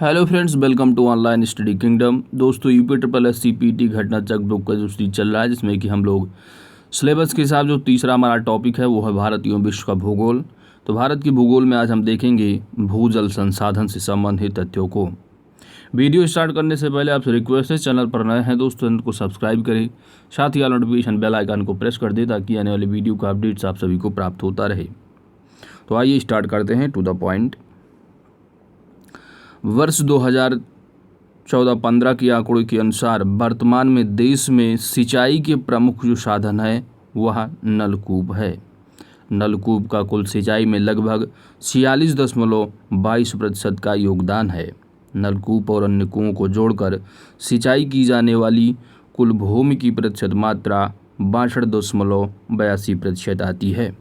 Hello friends, welcome to online study kingdom. दोस्तों, UP triple S CPT घटना चक book का जो सीरीज चल रहा है, जिसमें कि हम लोग सिलेबस के हिसाब जो तीसरा हमारा टॉपिक है वो है भारत एवं विश्व का भूगोल। तो भारत की भूगोल में आज हम देखेंगे भूजल संसाधन से संबंधित तथ्यों को। वीडियो स्टार्ट करने से पहले आपसे रिक्वेस्ट है, चैनल पर नए हैं दोस्तों चैनल को सब्सक्राइब करें, साथ ही नोटिफिकेशन बेल आइकन को प्रेस कर दें ताकि आने वाली वीडियो का अपडेट्स आप सभी को प्राप्त होता रहे। तो आइए स्टार्ट करते हैं टू द पॉइंट। वर्ष 2014-15 के आंकड़ों के अनुसार वर्तमान में देश में सिंचाई के प्रमुख जो साधन है वह नलकूप है। नलकूप का कुल सिंचाई में लगभग 46.22% का योगदान है। नलकूप और अन्य कुओं को जोड़कर सिंचाई की जाने वाली कुल भूमि की प्रतिशत मात्रा 62.82% आती है।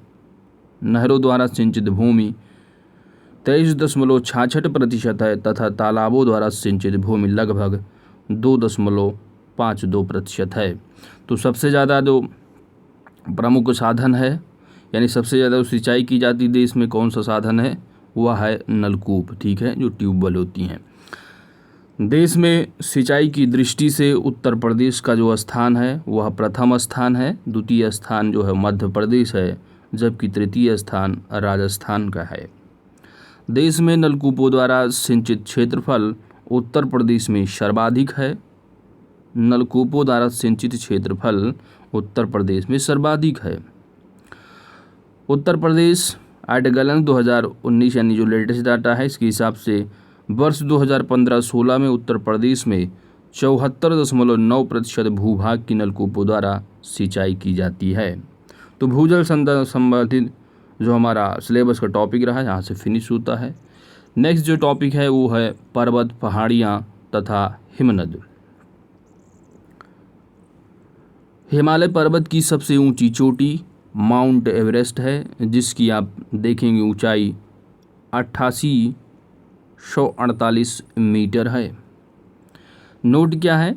नहरों द्वारा सिंचित भूमि 23.66% है तथा तालाबों द्वारा सिंचित भूमि लगभग 2.52% है। तो सबसे ज़्यादा जो प्रमुख साधन है, यानी सबसे ज़्यादा सिंचाई की जाती देश में कौन सा साधन है, वह है नलकूप। ठीक है, जो ट्यूबवेल होती हैं। देश में सिंचाई की दृष्टि से उत्तर प्रदेश का जो स्थान है वह प्रथम स्थान है। द्वितीय स्थान जो है मध्य प्रदेश है, जबकि तृतीय स्थान राजस्थान का है। देश में नलकूपों द्वारा सिंचित क्षेत्रफल उत्तर प्रदेश में सर्वाधिक है। नलकूपों द्वारा सिंचित क्षेत्रफल उत्तर प्रदेश में सर्वाधिक है। उत्तर प्रदेश एट गलन 2019 यानी जो लेटेस्ट डाटा है, इसके हिसाब से वर्ष 2015-16 में उत्तर प्रदेश में 74.9% भूभाग की नलकूपों द्वारा सिंचाई की जाती है। तो भूजल संबंधित जो हमारा सिलेबस का टॉपिक रहा है यहाँ से फिनिश होता है। नेक्स्ट जो टॉपिक है वो है पर्वत, पहाड़ियाँ तथा हिमनद। हिमालय पर्वत की सबसे ऊंची चोटी माउंट एवरेस्ट है, जिसकी आप देखेंगे ऊंचाई 8848 मीटर है। नोट क्या है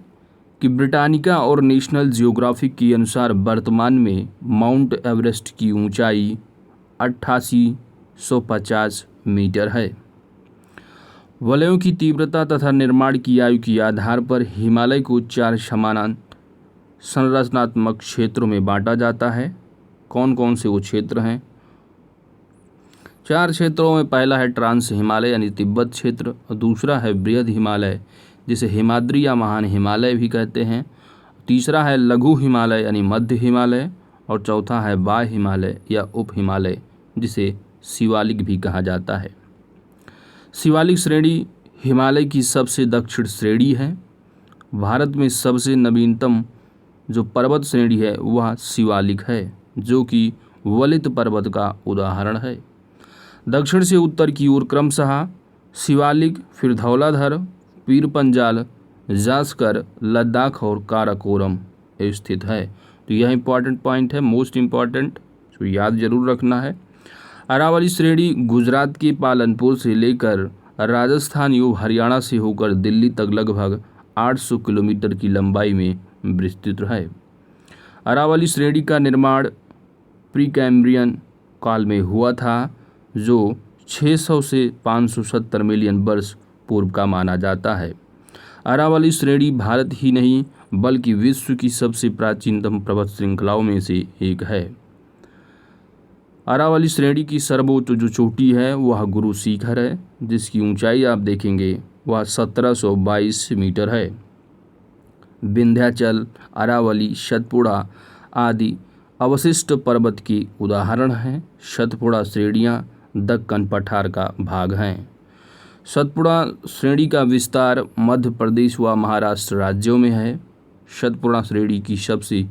कि ब्रिटानिका और नेशनल जियोग्राफिक के अनुसार वर्तमान में माउंट एवरेस्ट की ऊंचाई 8850 मीटर है। वलयों की तीव्रता तथा निर्माण की आयु के आधार पर हिमालय को 4 समान संरचनात्मक क्षेत्रों में बांटा जाता है। कौन कौन से वो क्षेत्र हैं? 4 क्षेत्रों में पहला है ट्रांस हिमालय यानी तिब्बत क्षेत्र, और दूसरा है बृहद हिमालय जिसे हिमाद्री या महान हिमालय भी कहते हैं, तीसरा है लघु हिमालय यानी मध्य हिमालय, और चौथा है बाह्य हिमालय या उप हिमालय जिसे शिवालिक भी कहा जाता है। शिवालिक श्रेणी हिमालय की सबसे दक्षिण श्रेणी है। भारत में सबसे नवीनतम जो पर्वत श्रेणी है वह शिवालिक है, जो कि वलित पर्वत का उदाहरण है। दक्षिण से उत्तर की ओर क्रमशः शिवालिक, फिर धौलाधर, पीर पंजाल, जास्कर, लद्दाख और काराकोरम स्थित है। तो यह इंपॉर्टेंट पॉइंट है, मोस्ट इम्पॉर्टेंट, तो याद जरूर रखना है। अरावली श्रेणी गुजरात के पालनपुर से लेकर राजस्थान एवं हरियाणा से होकर दिल्ली तक लगभग 800 किलोमीटर की लंबाई में विस्तृत है। अरावली श्रेणी का निर्माण प्री कैम्ब्रियन काल में हुआ था, जो 600 से 570 मिलियन वर्ष पूर्व का माना जाता है। अरावली श्रेणी भारत ही नहीं बल्कि विश्व की सबसे प्राचीनतम पर्वत श्रृंखलाओं में से एक है। अरावली श्रेणी की सर्वोच्च जो चोटी है वह गुरु शिखर है, जिसकी ऊंचाई आप देखेंगे वह 1722 मीटर है। विंध्याचल, अरावली, सतपुड़ा आदि अवशिष्ट पर्वत की उदाहरण हैं। सतपुड़ा श्रेणियाँ दक्कन पठार का भाग हैं। सतपुड़ा श्रेणी का विस्तार मध्य प्रदेश व महाराष्ट्र राज्यों में है। सतपुड़ा श्रेणी की सबसे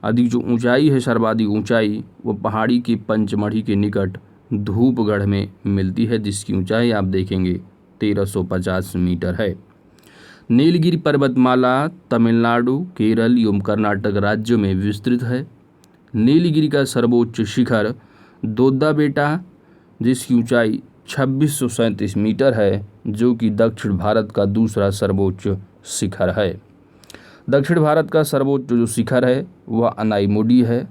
अधिक जो ऊंचाई है, सर्वाधिक ऊंचाई, वो पहाड़ी के पंचमढ़ी के निकट धूपगढ़ में मिलती है, जिसकी ऊंचाई आप देखेंगे 1350 मीटर है। नीलगिरी पर्वतमाला तमिलनाडु, केरल एवं कर्नाटक राज्यों में विस्तृत है। नीलगिरी का सर्वोच्च शिखर दोद्दा बेटा, जिसकी ऊंचाई 2637 मीटर है, जो कि दक्षिण भारत का दूसरा सर्वोच्च शिखर है। दक्षिण भारत का सर्वोच्च जो शिखर है वह अनाईमुडी है,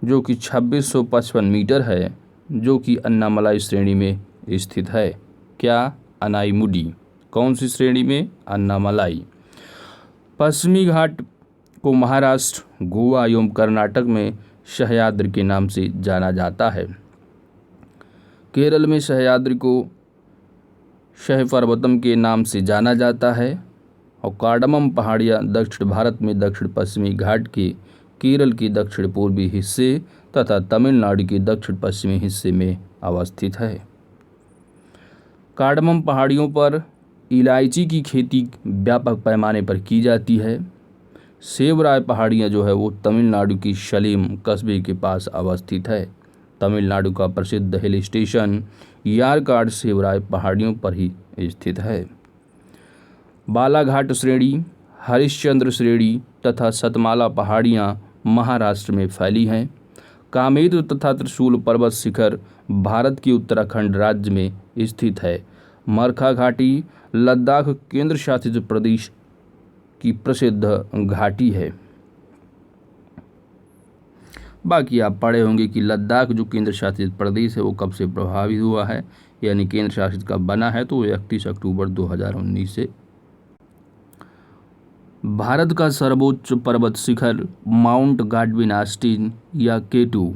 जो कि 2655 मीटर है, जो कि अन्नामलाई श्रेणी में स्थित है। क्या? अनाईमुडी। कौन सी श्रेणी में? अन्नामलाई। पश्चिमी घाट को महाराष्ट्र, गोवा एवं कर्नाटक में सह्याद्री के नाम से जाना जाता है। केरल में सह्याद्री को सह्यपर्वतम के नाम से जाना जाता है और कार्डमम पहाड़ियाँ दक्षिण भारत में दक्षिण पश्चिमी घाट के केरल के दक्षिण पूर्वी हिस्से तथा तमिलनाडु के दक्षिण पश्चिमी हिस्से में अवस्थित है। कार्डमम पहाड़ियों पर इलायची की खेती व्यापक पैमाने पर की जाती है। सेवराय पहाड़ियाँ जो है वो तमिलनाडु की सलीम कस्बे के पास अवस्थित है। तमिलनाडु का प्रसिद्ध हिल स्टेशन यारकाड सेवराय पहाड़ियों पर ही स्थित है। बालाघाट श्रेणी, हरिश्चंद्र श्रेणी तथा सतमाला पहाड़ियाँ महाराष्ट्र में फैली हैं। कामेरू तथा त्रिशूल पर्वत शिखर भारत के उत्तराखंड राज्य में स्थित है। मरखा घाटी लद्दाख केंद्र शासित प्रदेश की प्रसिद्ध घाटी है। बाकी आप पढ़े होंगे कि लद्दाख जो केंद्र शासित प्रदेश है वो कब से प्रभावित हुआ है, यानी केंद्र शासित कब बना है, तो 31 अक्टूबर 2019 से। भारत का सर्वोच्च पर्वत शिखर माउंट गॉडविन ऑस्टिन या K2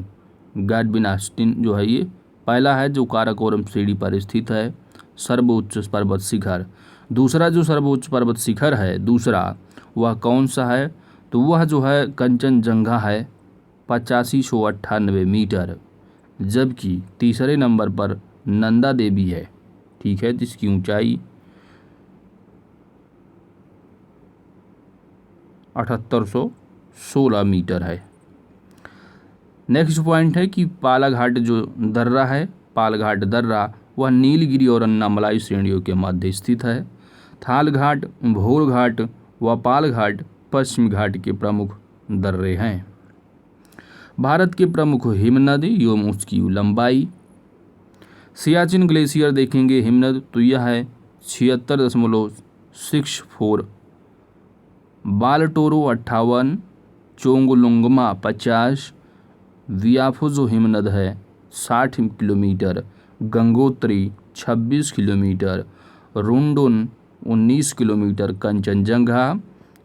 गॉडविन ऑस्टिन जो है ये पहला है जो काराकोरम श्रेणी पर स्थित है, सर्वोच्च पर्वत शिखर। दूसरा जो सर्वोच्च पर्वत शिखर है दूसरा वह कौन सा है, तो वह जो है कंचनजंगा है 8598 मीटर, जबकि तीसरे नंबर पर नंदा देवी है, ठीक है, जिसकी ऊंचाई 7816 मीटर है। नेक्स्ट पॉइंट है कि पालाघाट जो दर्रा है, पालघाट दर्रा वह नीलगिरी और अन्नामलाई श्रेणियों के मध्य स्थित है। थालघाट, भोरघाट व पालघाट पश्चिमी घाट के प्रमुख दर्रे हैं। भारत के प्रमुख हिमनद एवं उसकी लंबाई। सियाचिन ग्लेशियर देखेंगे हिमनद तो यह है 76.64, बालटोरो 58, चोंगलुंगमा 50, वियाफो जो हिमनद है 60 किलोमीटर, गंगोत्री 26 किलोमीटर, रुंडुन 19 किलोमीटर, कंचनजंगा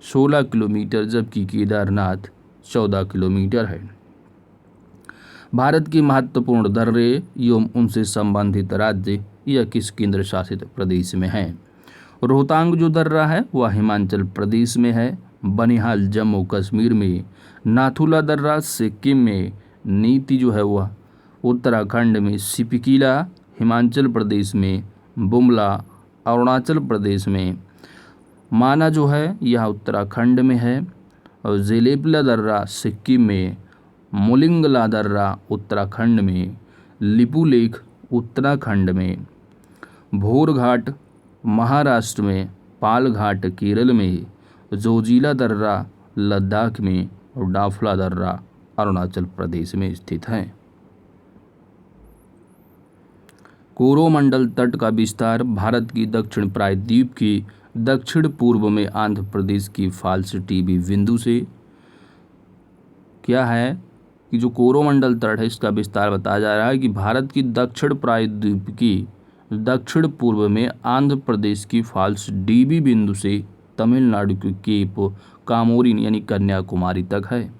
16 किलोमीटर, जबकि केदारनाथ 14 किलोमीटर है। भारत के महत्वपूर्ण दर्रे एवं उनसे संबंधित राज्य यह किस केंद्र शासित प्रदेश में हैं? रोहतांग जो दर्रा है वह हिमाचल प्रदेश में है, बनिहाल जम्मू कश्मीर में, नाथुला दर्रा सिक्किम में, नीति जो है वह उत्तराखंड में, सिपकीला हिमाचल प्रदेश में, बुमला अरुणाचल प्रदेश में, माना जो है यह उत्तराखंड में है, और जेलेपला दर्रा सिक्किम में, मुलिंगला दर्रा उत्तराखंड में, लिपुलेख उत्तराखंड में, भोरघाट महाराष्ट्र में, पालघाट केरल में, जोजिला दर्रा लद्दाख में और डाफला दर्रा अरुणाचल प्रदेश में स्थित है। कोरोमंडल तट का विस्तार भारत की दक्षिण प्रायद्वीप के दक्षिण पूर्व में आंध्र प्रदेश की फाल्स टीबी बिंदु से क्या है कि जो कोरोमंडल तट है इसका विस्तार बताया जा रहा है कि भारत की दक्षिण प्रायद्वीप की दक्षिण पूर्व में आंध्र प्रदेश की फाल्स डीबी बिंदु से तमिलनाडु के केप कामोरिन यानी कन्याकुमारी तक है।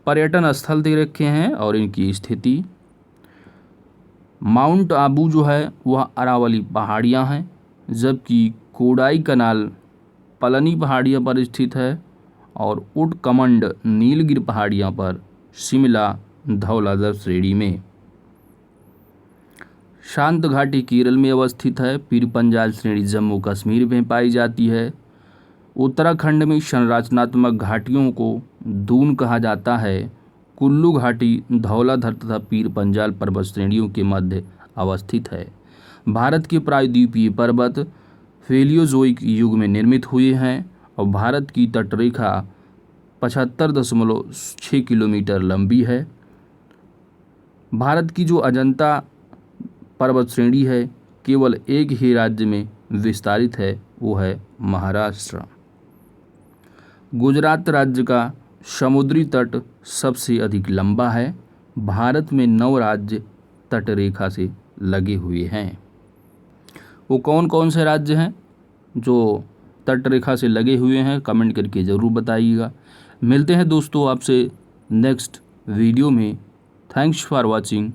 पर्यटन स्थल दे रखे हैं और इनकी स्थिति। माउंट आबू जो है वह अरावली पहाड़ियाँ हैं, जबकि कोडाई कनाल पलनी पहाड़ियों पर स्थित है और उटकमंड नीलगिरी पहाड़ियों पर शिमला धौलाधर श्रेणी में। शांत घाटी केरल में अवस्थित है, पीर पंजाल श्रेणी जम्मू कश्मीर में पाई जाती है। उत्तराखंड में संरचनात्मक घाटियों को दून कहा जाता है। कुल्लू घाटी धौलाधर तथा पीर पंजाल पर्वत श्रेणियों के मध्य अवस्थित है। भारत के प्रायद्वीपीय पर्वत फेलियोजोइक युग में निर्मित हुए हैं और भारत की तटरेखा 75.6 किलोमीटर लंबी है। भारत की जो अजंता पर्वत श्रेणी है केवल एक ही राज्य में विस्तारित है, वो है महाराष्ट्र। गुजरात राज्य का समुद्री तट सबसे अधिक लंबा है। भारत में 9 राज्य तटरेखा से लगे हुए हैं। वो कौन कौन से राज्य हैं? जो तट रेखा से लगे हुए हैं कमेंट करके ज़रूर बताइएगा। मिलते हैं दोस्तों आपसे नेक्स्ट वीडियो में। Thanks for watching.